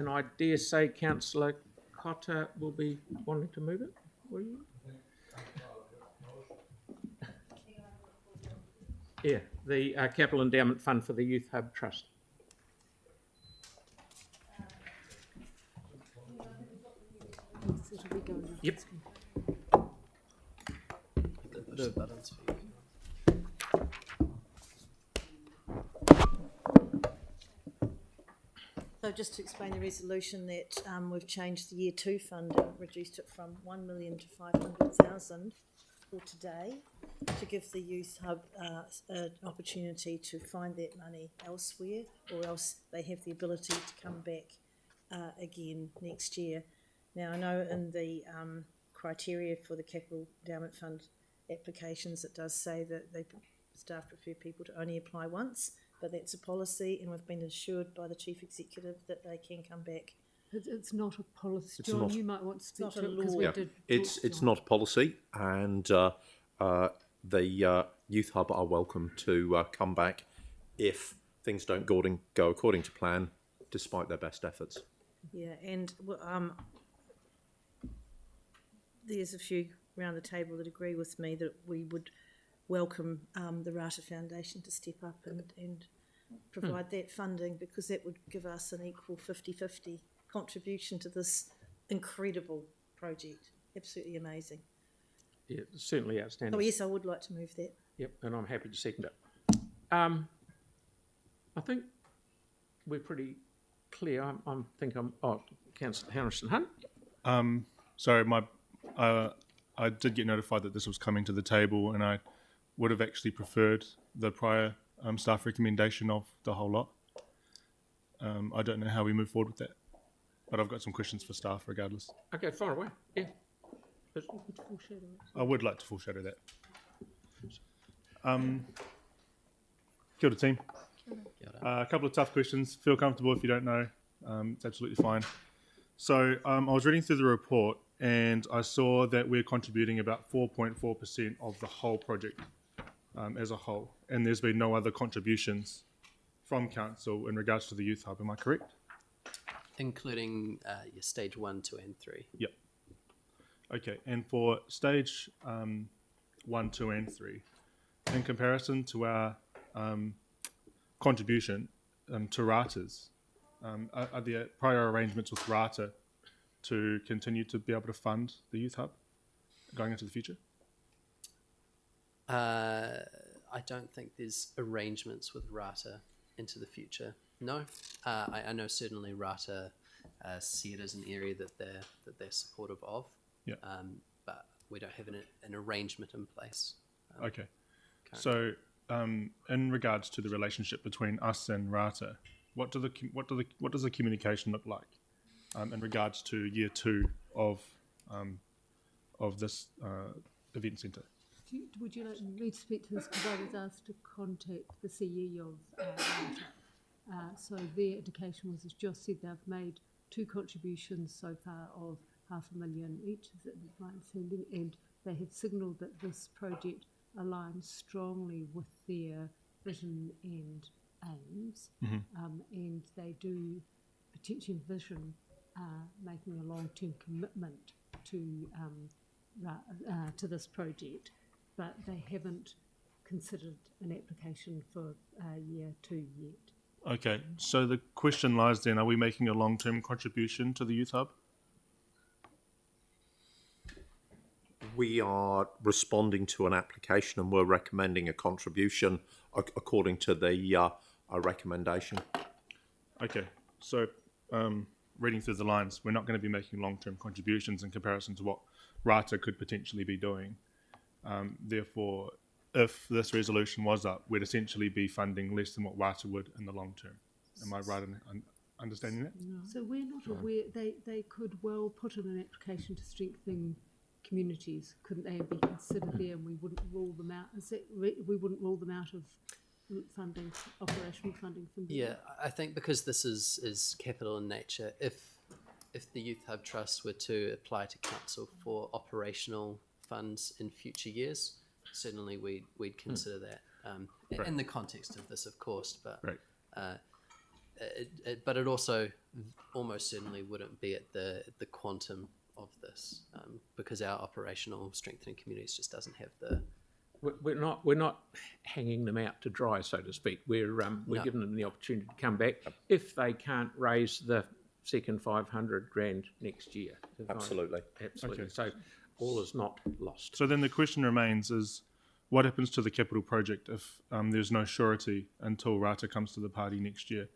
And I dare say Councillor Cotter will be wanting to move it, will you? Yeah, the Capital Endowment Fund for the Youth Hub Trust. Yes, it'll be going up. Yep. The buttons for you. So just to explain the resolution that we've changed the Year 2 fund and reduced it from 1 million to 500,000 for today to give the Youth Hub an opportunity to find that money elsewhere, or else they have the ability to come back again next year. Now, I know in the criteria for the Capital Endowment Fund applications, it does say that staff prefer people to only apply once, but that's a policy, and we've been assured by the Chief Executive that they can come back. It's not a policy. It's John, not. you might want to speak Not to a it because law. we Yeah, did. it's not a policy, and the Youth Hub are welcome to come back if things don't go according to plan, despite their best efforts. Yeah, and there's a few around the table that agree with me that we would welcome the Rata Foundation to step up and provide that funding, because that would give us an equal 50-50 contribution to this incredible project. Absolutely amazing. Yeah, certainly outstanding. Oh yes, I would like to move that. Yep, and I'm happy to second it. I think we're pretty clear. Councillor Harrison Hunt. Sorry, I did get notified that this was coming to the table, and I would have actually preferred the prior staff recommendation of the whole lot. I don't know how we move forward with that, but I've got some questions for staff regardless. Okay, far away. Yeah. You could foreshadow it. I would like to foreshadow that. Kia ora, team. A couple of tough questions. Feel comfortable if you don't know. It's absolutely fine. So I was reading through the report, and I saw that we're contributing about 4.4% of the whole project as a whole, and there's been no other contributions from council in regards to the Youth Hub. Am I correct? Including your stage 1, 2 and 3. Yep. Okay, and for stage 1, 2 and 3, in comparison to our contribution to Ratas, are there prior arrangements with Rata to continue to be able to fund the Youth Hub going into the future? I don't think there's arrangements with Rata into the future. No, I know certainly Rata see it as an area that they're supportive of. Yeah. But we don't have an arrangement in place. Okay. So, in regards to the relationship between us and Rata, what does the communication look like in regards to Year 2 of this event centre? Would you like me to speak to this? Because I was asked to contact the CE of Rata. So their indication was, as Josh said, they've made 2 contributions so far of $500,000 each, is that my understanding, and they have signalled that this project aligns strongly with their vision and aims, and they do potentially envision making a long-term commitment to this project, but they haven't considered an application for Year 2 yet. Okay, so the question lies then, are we making a long-term contribution to the Youth Hub? We are responding to an application, and we're recommending a contribution according to the recommendation. Okay, So, reading through the lines, we're not going to be making long-term contributions in comparison to what Rata could potentially be doing. Therefore, if this resolution was up, we'd essentially be funding less than what Rata would in the long term. Am I right in understanding that? No. So we're not aware, they could well put in an application to strengthen communities, couldn't they, and be considered there, and we wouldn't rule them out. We wouldn't rule them out of funding, operational funding from them? Yeah, I think because this is capital in nature, if the Youth Hub Trust were to apply to council for operational funds in future years, certainly we'd consider that in the context of this, of course. But right. But it also almost certainly wouldn't be at the quantum of this, because our operational strengthening communities just doesn't have the. We're not hanging them out to dry, so to speak. We're No. giving them the opportunity to come back if they can't raise the second 500 grand next year. Absolutely. Absolutely. Okay. So all is not lost. So then the question remains is, what happens to the capital project if there's no surety until Rata comes to the party next year?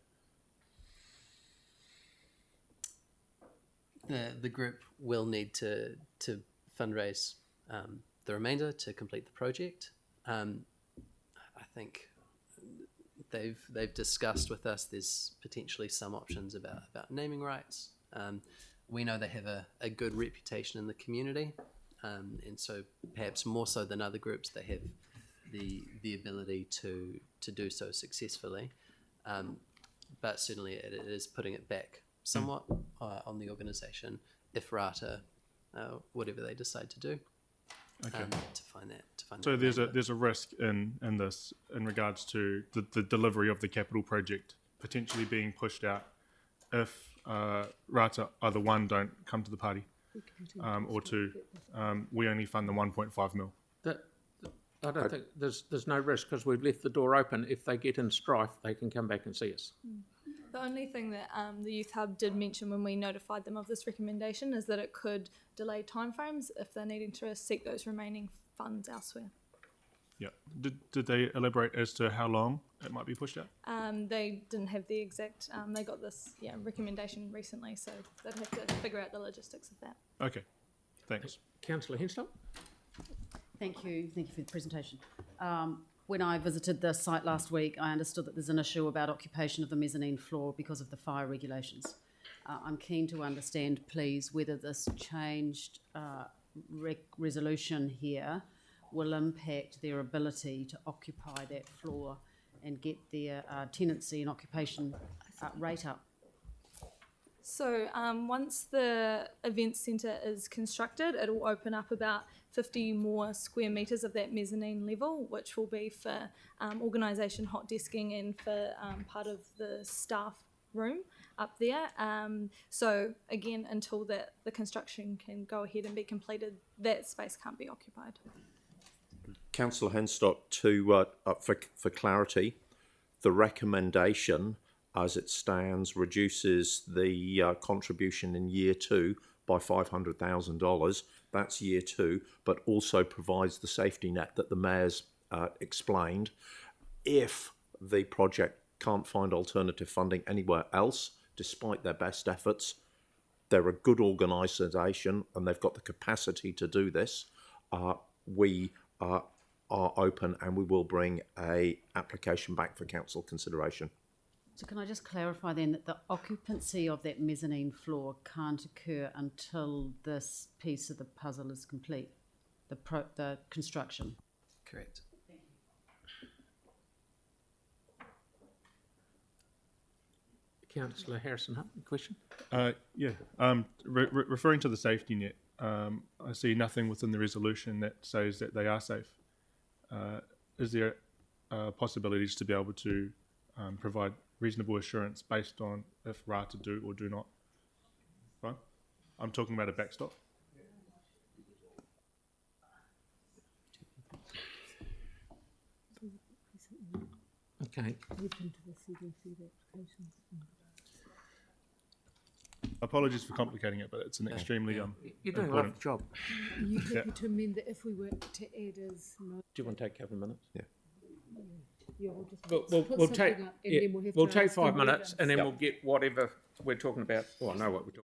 The group will need to fundraise the remainder to complete the project. I think they've discussed with us there's potentially some options about naming rights. We know they have a good reputation in the community, and so perhaps more so than other groups, they have the ability to do so successfully. But certainly it is putting it back somewhat on the organisation if Rata, whatever they decide to do, Okay. to find that. So there's a risk in this in regards to the delivery of the capital project potentially being pushed out if Rata either one don't come to the party, or two, we only fund the 1.5 mil. I don't think there's no risk because we've left the door open. If they get in strife, they can come back and see us. The only thing that the Youth Hub did mention when we notified them of this recommendation is that it could delay timeframes if they're needing to seek those remaining funds elsewhere. Yeah. Did they elaborate as to how long it might be pushed out? They didn't have the exact, they got this recommendation recently, so they'd have to figure out the logistics of that. Okay. Thanks. Councillor Henslop? Thank you for the presentation. When I visited the site last week, I understood that there's an issue about occupation of the mezzanine floor because of the fire regulations. I'm keen to understand, please, whether this changed resolution here will impact their ability to occupy that floor and get their tenancy and occupation rate up. So once the event centre is constructed, it will open up about 50 more square metres of that mezzanine level, which will be for organisation hot desking and for part of the staff room up there. So again, until the construction can go ahead and be completed, that space can't be occupied. Councillor Henstock, for clarity, the recommendation as it stands reduces the contribution in year 2 by $500,000. That's year 2, but also provides the safety net that the Mayor's explained. If the project can't find alternative funding anywhere else, despite their best efforts, they're a good organisation and they've got the capacity to do this. We are open and we will bring a application back for council consideration. So can I just clarify then that the occupancy of that mezzanine floor can't occur until this piece of the puzzle is complete, the construction? Correct. Councillor Harrison, question? Referring to the safety net, I see nothing within the resolution that says that they are safe. Is there possibilities to be able to provide reasonable assurance based on if Rata do or do not? Right? I'm talking about a backstop. Okay. Open to the CDC applications. Apologies for complicating it, but it's an extremely You're doing a important. lovely job. Are you happy to amend that if we were to add as no? Do you want to take a couple of minutes? Yeah. Yeah, we'll just We'll put take something up and then we'll have we'll to take ask them 5 whether- minutes and then we'll get whatever we're talking about. Oh, I know what we're talking.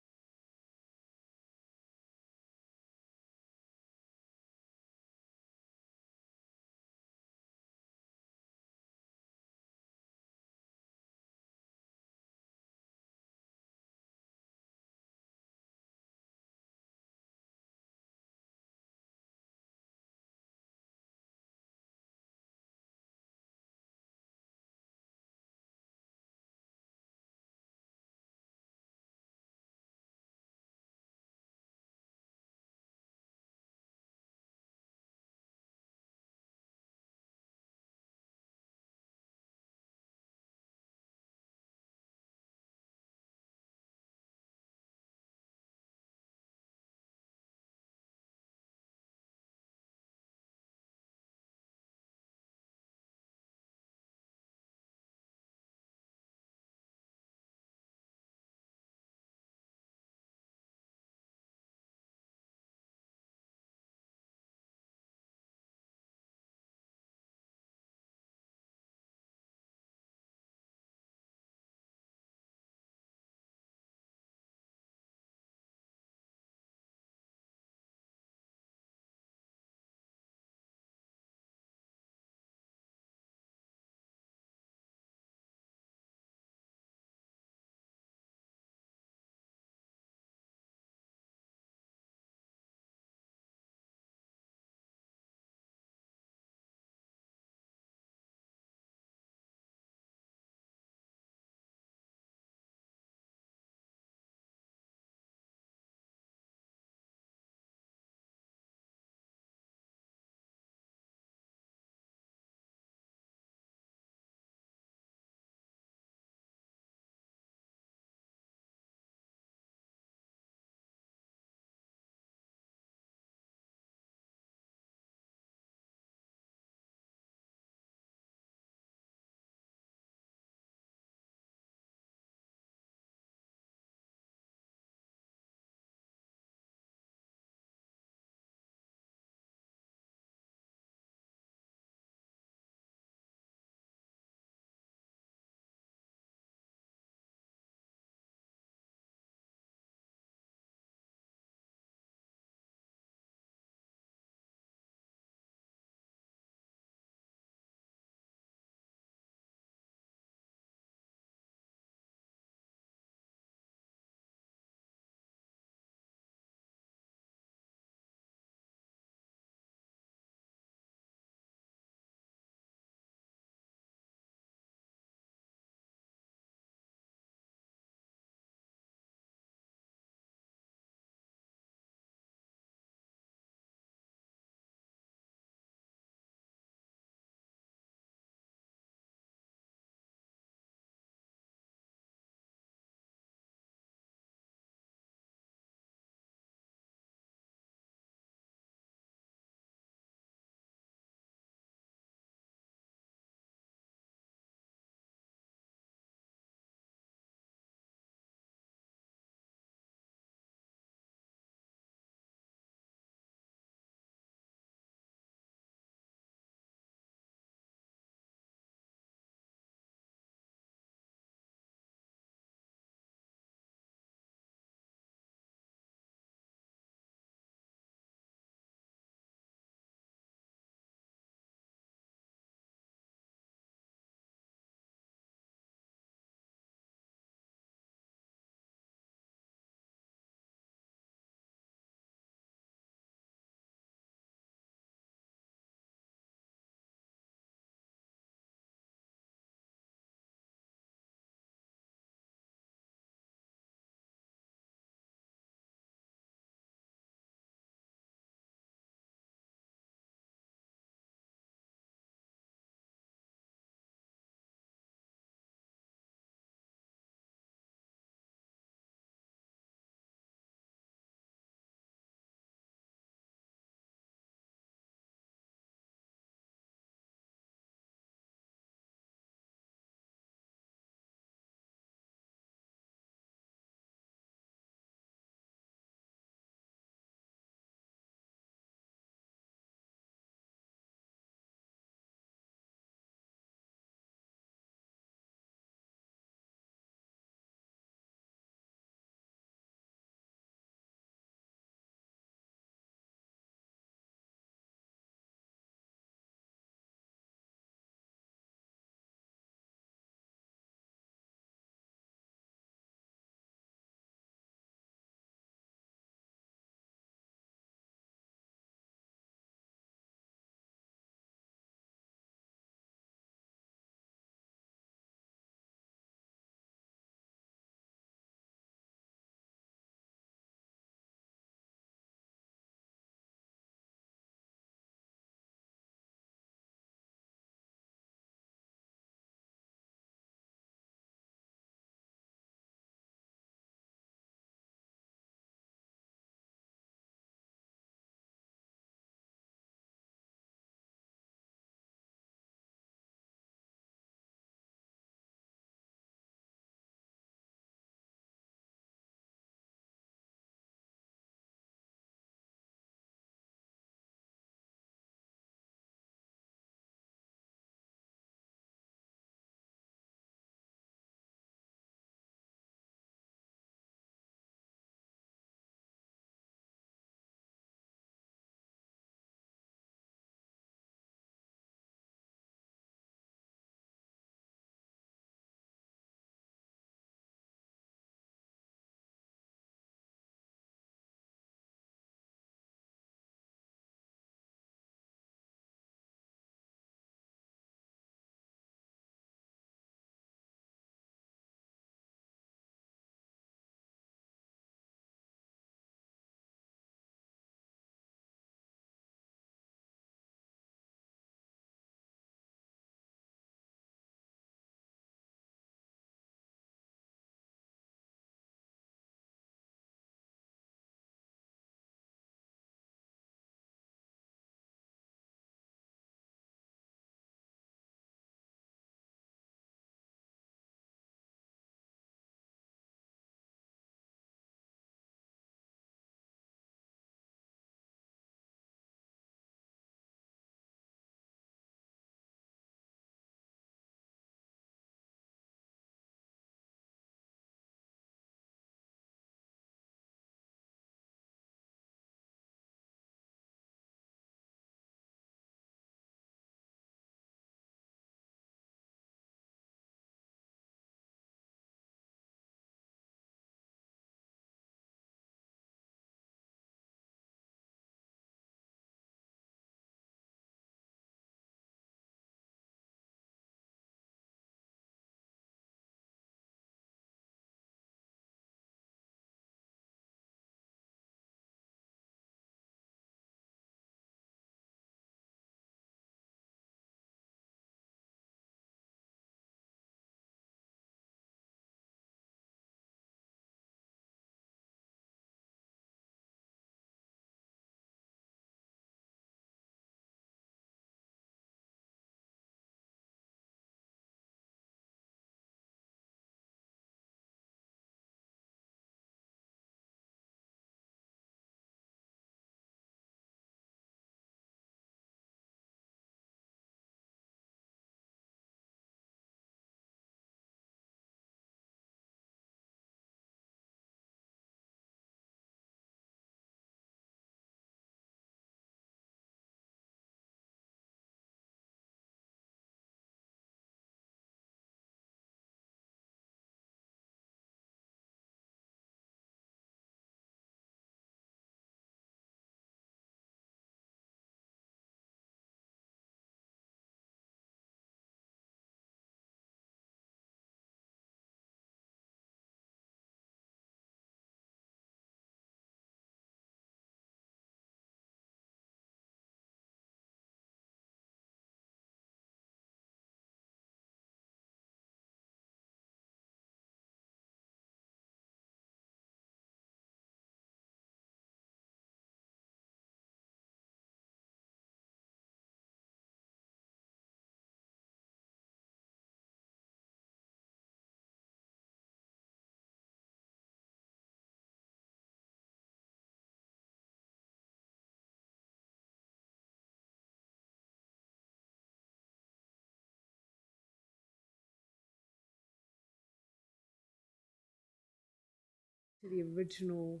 to the original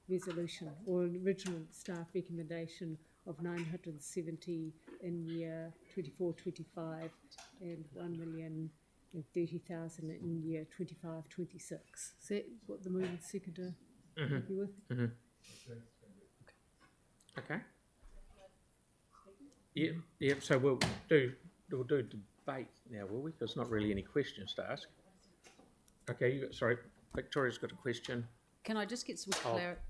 resolution or original staff recommendation of 970 in year 24-25 and 1,030,000 in year 25-26. Is that what the mover and seconder happy with? Okay. Yeah. So we'll do debate now, will we? There's not really any questions to ask. Okay. Sorry, Victoria's got a question. Can I just get some clarity?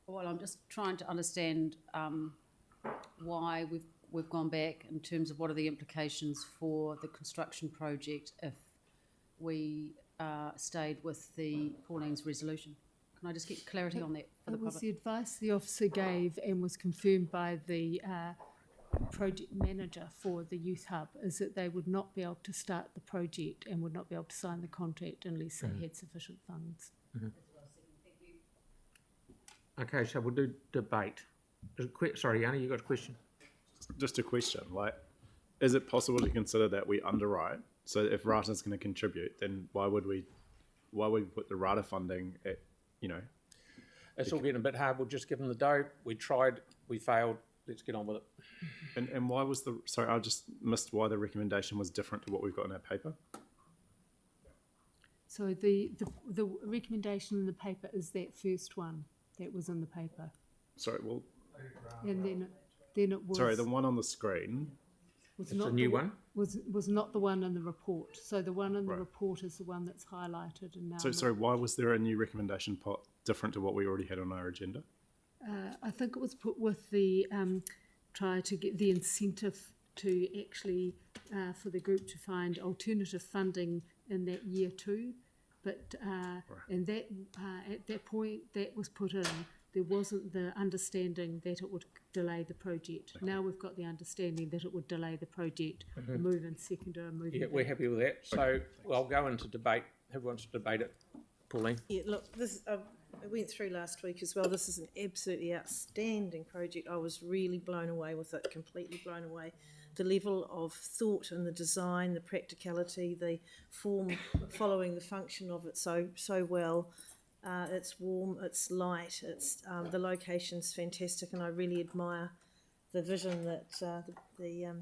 Well, I'm just trying to understand why we've gone back in terms of what are the implications for the construction project if we stayed with the Pauline's resolution. Can I just get clarity on that for the It was public? the advice the officer gave and was confirmed by the project manager for the youth hub, is that they would not be able to start the project and would not be able to sign the contract unless they had sufficient funds. Okay, so we'll do debate. Sorry, Anna, you got a question? Just a question, like, is it possible to consider that we underwrite? So if Rata's going to contribute, then why would we put the Rata funding at, It's all getting a bit hard. We'll just give them the dough. We tried, we failed. Let's get on with it. and why was sorry, I just missed why the recommendation was different to what we've got in our paper. So the recommendation in the paper is that first one that was in the paper, Sorry, well, and then it was sorry, the one on the screen. was It's not a new the, one. was not the one in the report. So the one in the Right. report is the one that's highlighted and now. So sorry, why was there a new recommendation pot different to what we already had on our agenda? I think it was put with the try to get the incentive to actually for the group to find alternative funding in that year 2, but and that at that point that was put in, there wasn't the understanding that it would delay the project. Okay. Now we've got the understanding that it would delay the project. The move in seconder and moving. Yeah, we're happy with that. So I'll go into debate. Who wants to debate it? Pauline? Yeah, look, this I went through last week as well. This is an absolutely outstanding project. I was really blown away with it, completely blown away. The level of thought and the design, the practicality, the form following the function of it so well. It's warm, it's light, it's the location's fantastic, and I really admire the vision that the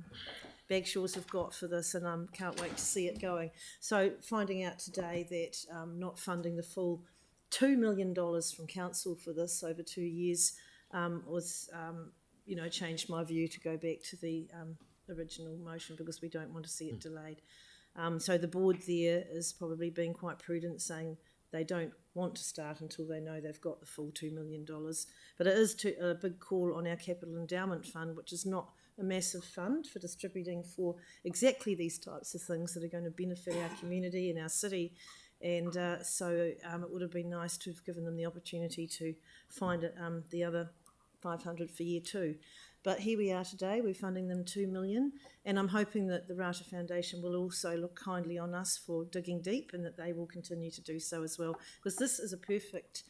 Bagshaws have got for this, and I can't wait to see it going. So finding out today that not funding the full $2 million from council for this over 2 years was, changed my view to go back to the original motion, because we don't want to see it delayed. So the board there is probably being quite prudent, saying they don't want to start until they know they've got the full $2 million. But it is a big call on our capital endowment fund, which is not a massive fund for distributing for exactly these types of things that are going to benefit our community and our city. And so it would have been nice to have given them the opportunity to find the other 500 for year 2. But here we are today, we're funding them $2 million, and I'm hoping that the Rata Foundation will also look kindly on us for digging deep, and that they will continue to do so as well, because this is a perfect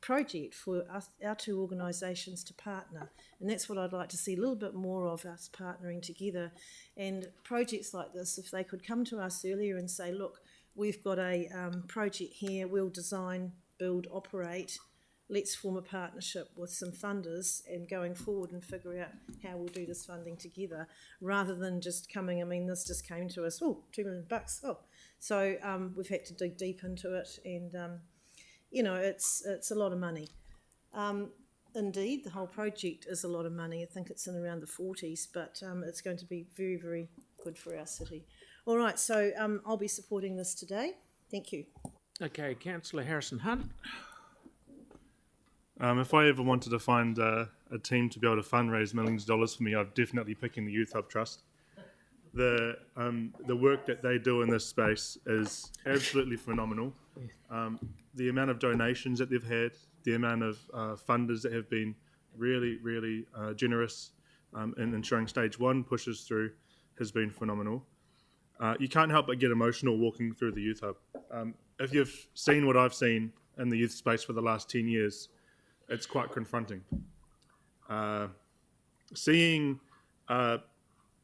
project for us, our two organisations to partner, and that's what I'd like to see, a little bit more of us partnering together. And projects like this, if they could come to us earlier and say, look, we've got a project here, we'll design, build, operate, let's form a partnership with some funders and going forward and figure out how we'll do this funding together, rather than just coming, this just came to us, $2 million, So we've had to dig deep into it, and, it's a lot of money. Indeed, the whole project is a lot of money. I think it's in around the 40s, but it's going to be very, very good for our city. All right, so I'll be supporting this today. Thank you. Okay, Councillor Harrison-Hunt. If I ever wanted to find a team to be able to fundraise millions of dollars for me, I'm definitely picking the Youth Hub Trust. The work that they do in this space is absolutely phenomenal. The amount of donations that they've had, the amount of funders that have been really, really generous in ensuring stage 1 pushes through has been phenomenal. You can't help but get emotional walking through the Youth Hub. If you've seen what I've seen in the youth space for the last 10 years, it's quite confronting. Seeing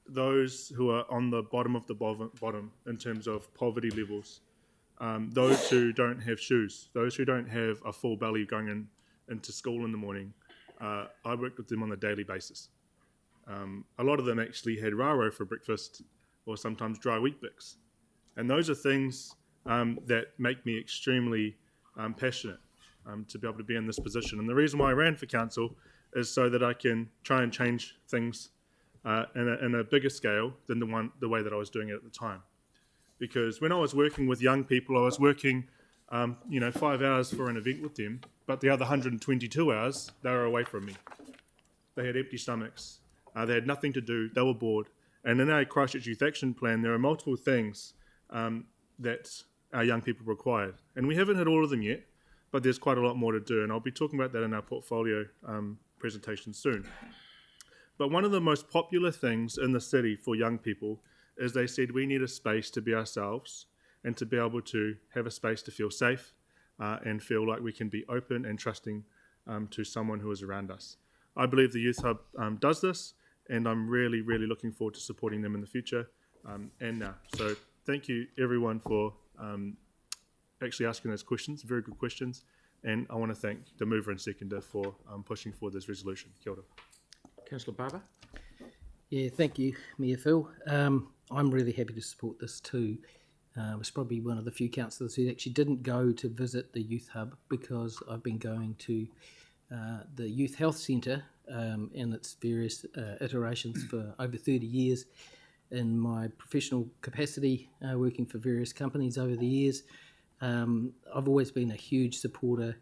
those who are on the bottom of the bottom in terms of poverty levels those who don't have shoes, those who don't have a full belly going into school in the morning, I worked with them on a daily basis. A lot of them actually had raro for breakfast or sometimes dry wheat bix. And those are things that make me extremely passionate to be able to be in this position. And the reason why I ran for council is so that I can try and change things in a bigger scale than the way that I was doing it at the time. Because when I was working with young people, I was working 5 hours for an event with them, but the other 122 hours, they were away from me. They had empty stomachs. They had nothing to do. They were bored. And in our Christchurch Youth Action Plan, there are multiple things that our young people required. And we haven't hit all of them yet, but there's quite a lot more to do. And I'll be talking about that in our portfolio presentation soon. But one of the most popular things in the city for young people is they said we need a space to be ourselves and to be able to have a space to feel safe and feel like we can be open and trusting to someone who is around us. I believe the Youth Hub does this, and I'm really, really looking forward to supporting them in the future and now. So thank you, everyone, for actually asking those questions, very good questions. And I want to thank the mover and seconder for pushing forward this resolution. Kia ora. Councillor Barber? Yeah, thank you, Mayor Phil. I'm really happy to support this too. It's probably one of the few councillors who actually didn't go to visit the Youth Hub because I've been going to the Youth Health Centre in its various iterations for over 30 years in my professional capacity, working for various companies over the years. I've always been a huge supporter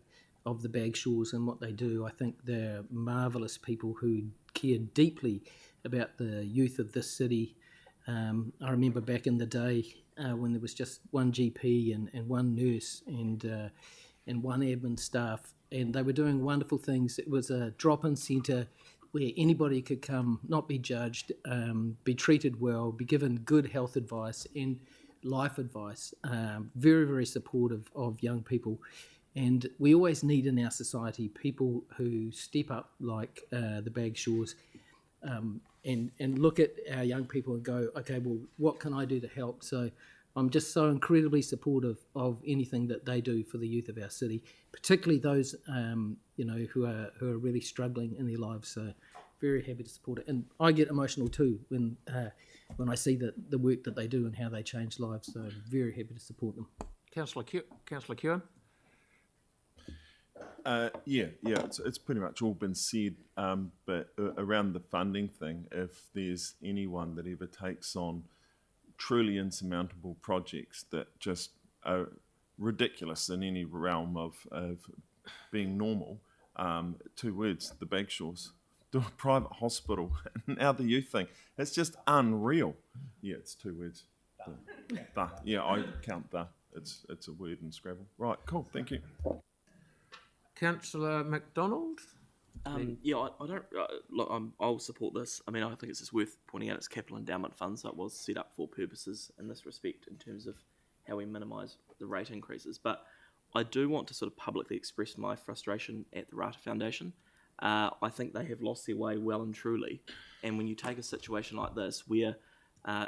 of the Bagshaws and what they do. I think they're marvellous people who care deeply about the youth of this city. I remember back in the day when there was just one GP and one nurse and one admin staff, and they were doing wonderful things. It was a drop-in centre where anybody could come, not be judged, be treated well, be given good health advice and life advice. Very, very supportive of young people. And we always need in our society people who step up like the Bagshaws and look at our young people and go, okay, well, what can I do to help? So I'm just so incredibly supportive of anything that they do for the youth of our city, particularly those who are really struggling in their lives. So very happy to support it, and I get emotional too when I see the work that they do and how they change lives. So I'm very happy to support them. Councillor Kewen? It's pretty much all been said, but around the funding thing, if there's anyone that ever takes on truly insurmountable projects that just are ridiculous in any realm of being normal, 2 words, the Bagshaws. Do a private hospital, and now the youth thing. It's just unreal. Yeah, it's 2 words. The. Yeah, I count the. It's a word in Scrabble. Right, cool, thank you. Councillor MacDonald? I don't look. I'll support this. I mean, I think it's just worth pointing out it's capital endowment funds, so it was set up for purposes in this respect in terms of how we minimise the rate increases. But I do want to sort of publicly express my frustration at the Rata Foundation. I think they have lost their way well and truly. And when you take a situation like this, where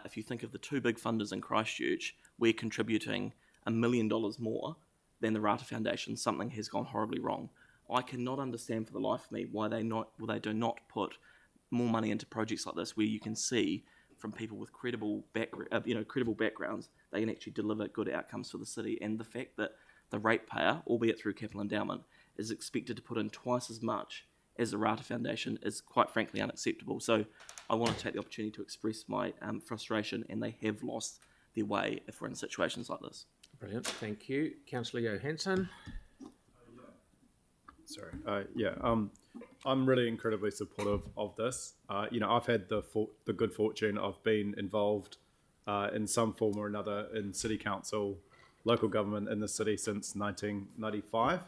if you think of the 2 big funders in Christchurch, we're contributing $1 million more than the Rata Foundation, something has gone horribly wrong. I cannot understand for the life of me why they do not put more money into projects like this, where you can see from people with credible backgrounds, they can actually deliver good outcomes for the city. And the fact that the ratepayer, albeit through capital endowment, is expected to put in twice as much as the Rata Foundation is quite frankly unacceptable. So I want to take the opportunity to express my frustration, and they have lost their way if we're in situations like this. Brilliant, thank you. Councillor Johansson? Sorry. I'm really incredibly supportive of this. I've had the good fortune of being involved in some form or another in city council, local government in the city since 1995.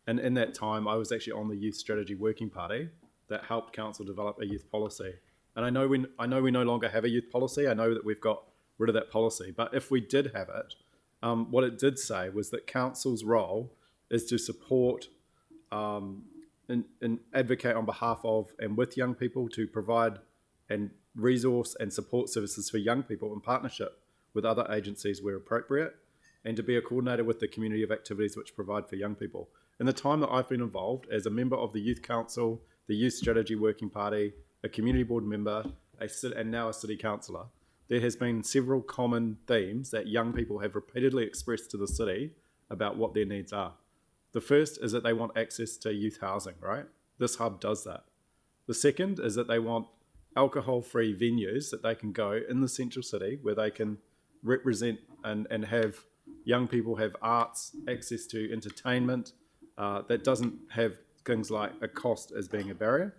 And in that time, I was actually on the Youth Strategy Working Party that helped council develop a youth policy. And I know we no longer have a youth policy. I know that we've got rid of that policy. But if we did have it, what it did say was that council's role is to support and advocate on behalf of and with young people, to provide and resource and support services for young people in partnership with other agencies where appropriate. and to be a coordinator with the community of activities which provide for young people. In the time that I've been involved as a member of the Youth Council, the Youth Strategy Working Party, a community board member, and now a city councillor, there has been several common themes that young people have repeatedly expressed to the city about what their needs are. The first is that they want access to youth housing, right? This hub does that. The second is that they want alcohol-free venues that they can go in the central city where they can represent and have young people have arts, access to entertainment that doesn't have things like a cost as being a barrier.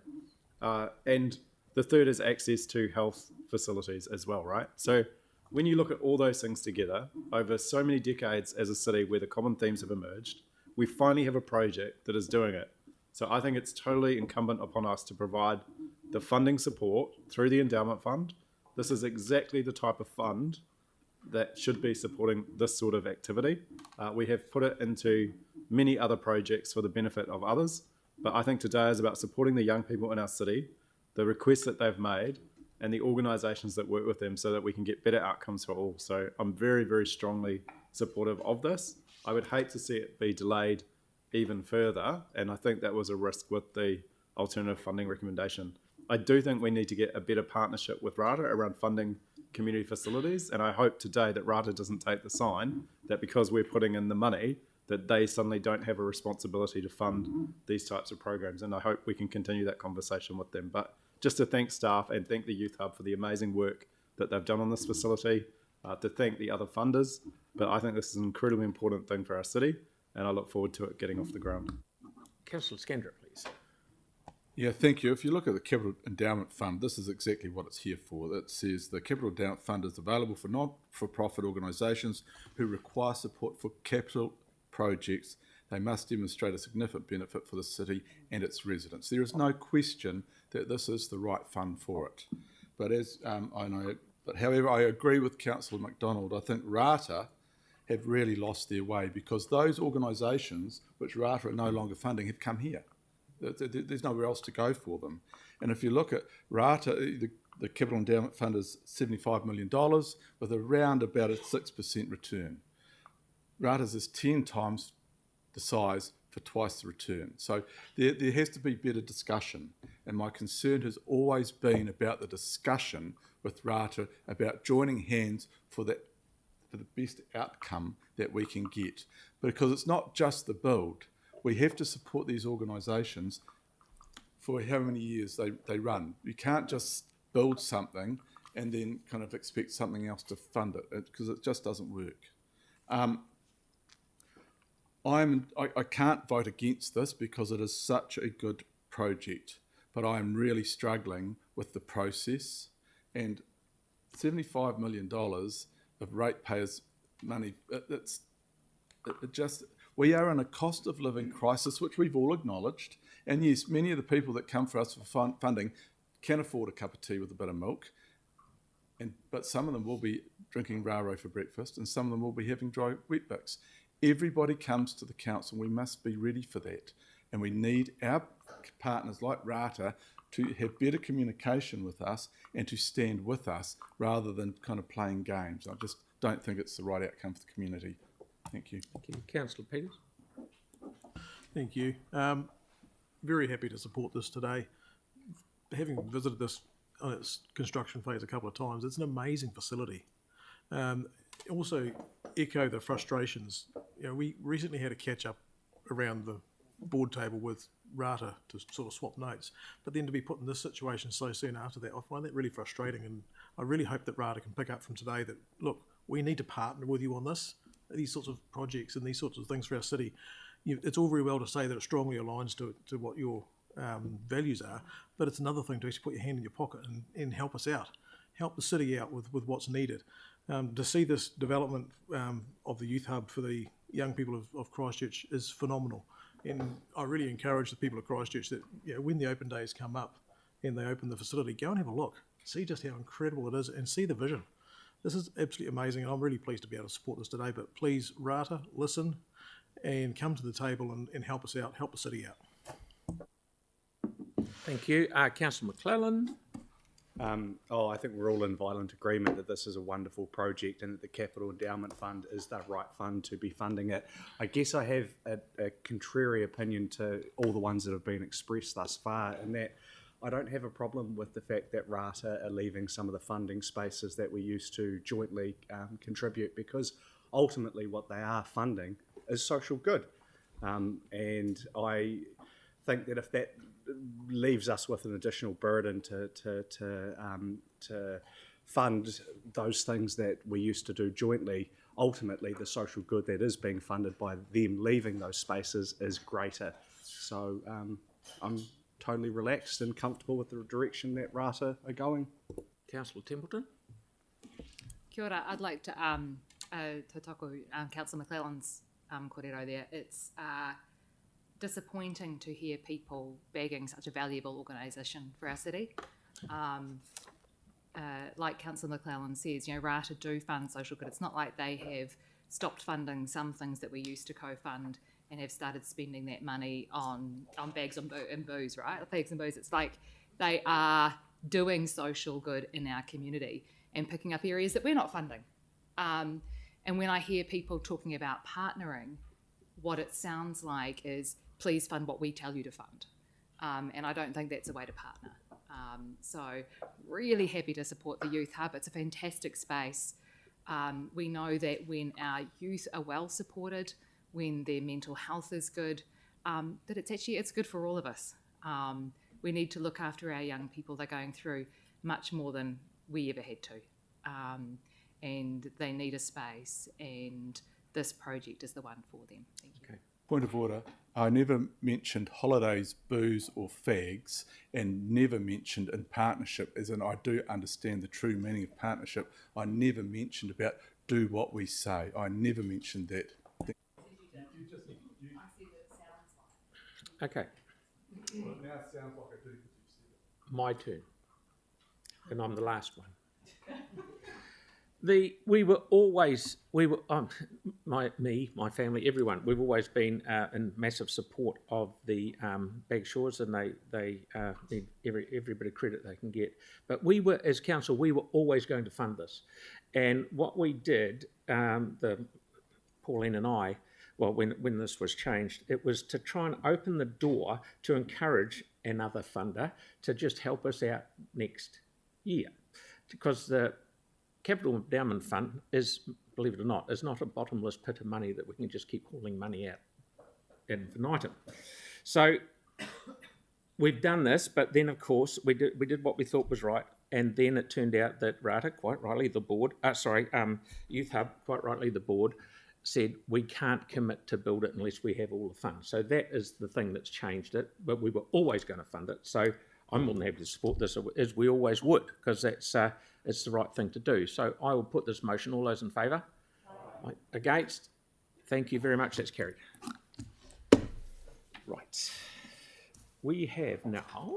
And the third is access to health facilities as well, right? So when you look at all those things together, over so many decades as a city where the common themes have emerged, we finally have a project that is doing it. So I think it's totally incumbent upon us to provide the funding support through the Endowment Fund. This is exactly the type of fund that should be supporting this sort of activity. We have put it into many other projects for the benefit of others, but I think today is about supporting the young people in our city, the requests that they've made, and the organisations that work with them so that we can get better outcomes for all. So I'm very, very strongly supportive of this. I would hate to see it be delayed even further, and I think that was a risk with the alternative funding recommendation. I do think we need to get a better partnership with RATA around funding community facilities, and I hope today that RATA doesn't take the sign that because we're putting in the money that they suddenly don't have a responsibility to fund these types of programs, and I hope we can continue that conversation with them. But just to thank staff and thank the Youth Hub for the amazing work that they've done on this facility, to thank the other funders, but I think this is an incredibly important thing for our city, and I look forward to it getting off the ground. Councillor Scandra, please. Yeah, thank you. If you look at the Capital Endowment Fund, this is exactly what it's here for. It says the Capital Endowment Fund is available for not-for-profit organisations who require support for capital projects. They must demonstrate a significant benefit for the city and its residents. There is no question that this is the right fund for it. But however, I agree with Councillor MacDonald. I think RATA have really lost their way because those organisations which RATA are no longer funding have come here. There's nowhere else to go for them. And if you look at RATA, the Capital Endowment Fund is $75 million with around about a 6% return. RATA's is 10 times the size for twice the return. So there has to be better discussion. And my concern has always been about the discussion with RATA about joining hands for the best outcome that we can get. Because it's not just the build. We have to support these organisations for how many years they run. You can't just build something and then kind of expect something else to fund it because it just doesn't work. I can't vote against this because it is such a good project, but I am really struggling with the process, and $75 million of ratepayers' money, we are in a cost of living crisis, which we've all acknowledged. And yes, many of the people that come for us for funding can afford a cup of tea with a bit of milk, but some of them will be drinking raro for breakfast, and some of them will be having dry Weet-Bix. Everybody comes to the council. We must be ready for that. And we need our partners like RATA to have better communication with us and to stand with us rather than kind of playing games. I just don't think it's the right outcome for the community. Thank you. Thank you. Councillor Peters. Thank you. Very happy to support this today. Having visited this on its construction phase a couple of times, it's an amazing facility. Also echo the frustrations. You know, we recently had a catch up around the board table with RATA to sort of swap notes, but then to be put in this situation so soon after that, I find that really frustrating, and I really hope that RATA can pick up from today that, look, we need to partner with you on this, these sorts of projects and these sorts of things for our city. It's all very well to say that it strongly aligns to what your values are, but it's another thing to actually put your hand in your pocket and help us out, help the city out with what's needed. To see this development of the youth hub for the young people of Christchurch is phenomenal. And I really encourage the people of Christchurch that, you know, when the open days come up and they open the facility, go and have a look, see just how incredible it is and see the vision. This is absolutely amazing, and I'm really pleased to be able to support this today. But please, RATA, listen and come to the table and help us out, help the city out. Thank you. Councillor McClellan. I think we're all in violent agreement that this is a wonderful project and that the Capital Endowment Fund is the right fund to be funding it. I guess I have a contrary opinion to all the ones that have been expressed thus far, in that I don't have a problem with the fact that RATA are leaving some of the funding spaces that we used to jointly contribute, because ultimately what they are funding is social good. And I think that if that leaves us with an additional burden to fund those things that we used to do jointly, ultimately the social good that is being funded by them leaving those spaces is greater. So I'm totally relaxed and comfortable with the direction that RATA are going. Councillor Templeton? Kia ora. I'd like to tautaku Councillor McClellan's kōrero there. It's disappointing to hear people begging such a valuable organisation for our city. Like Councillor McClellan says, RATA do fund social good. It's not like they have stopped funding some things that we used to co-fund and have started spending that money on bags and booze, right? Bags and booze. It's like they are doing social good in our community and picking up areas that we're not funding. And when I hear people talking about partnering, what it sounds like is, please fund what we tell you to fund. And I don't think that's a way to partner. So really happy to support the Youth Hub. It's a fantastic space. We know that when our youth are well supported, when their mental health is good, that it's good for all of us. We need to look after our young people. They're going through much more than we ever had to. And they need a space, and this project is the one for them. Thank you. Okay. Point of order. I never mentioned holidays, booze or fags, and never mentioned in partnership, as in I do understand the true meaning of partnership. I never mentioned about do what we say. I never mentioned that. Okay. Well, now it sounds like I do because you said it. My turn. And I'm the last one. My family, everyone, we've always been in massive support of the Bagshores, and they need every bit of credit they can get. But as council, we were always going to fund this. And what we did, Pauline and I, well, when this was changed, it was to try and open the door to encourage another funder to just help us out next year. Because the Capital Endowment Fund is, believe it or not, is not a bottomless pit of money that we can just keep hauling money out ad infinitum. So we've done this, but then of course we did what we thought was right, and then it turned out that RATA, quite rightly the board, Youth Hub, quite rightly the board, said we can't commit to build it unless we have all the funds. So that is the thing that's changed it, but we were always going to fund it. So I'm more than happy to support this, as we always would, because it's the right thing to do. So I will put this motion. All those in favour? Against? Thank you very much. That's carried. Right. We have now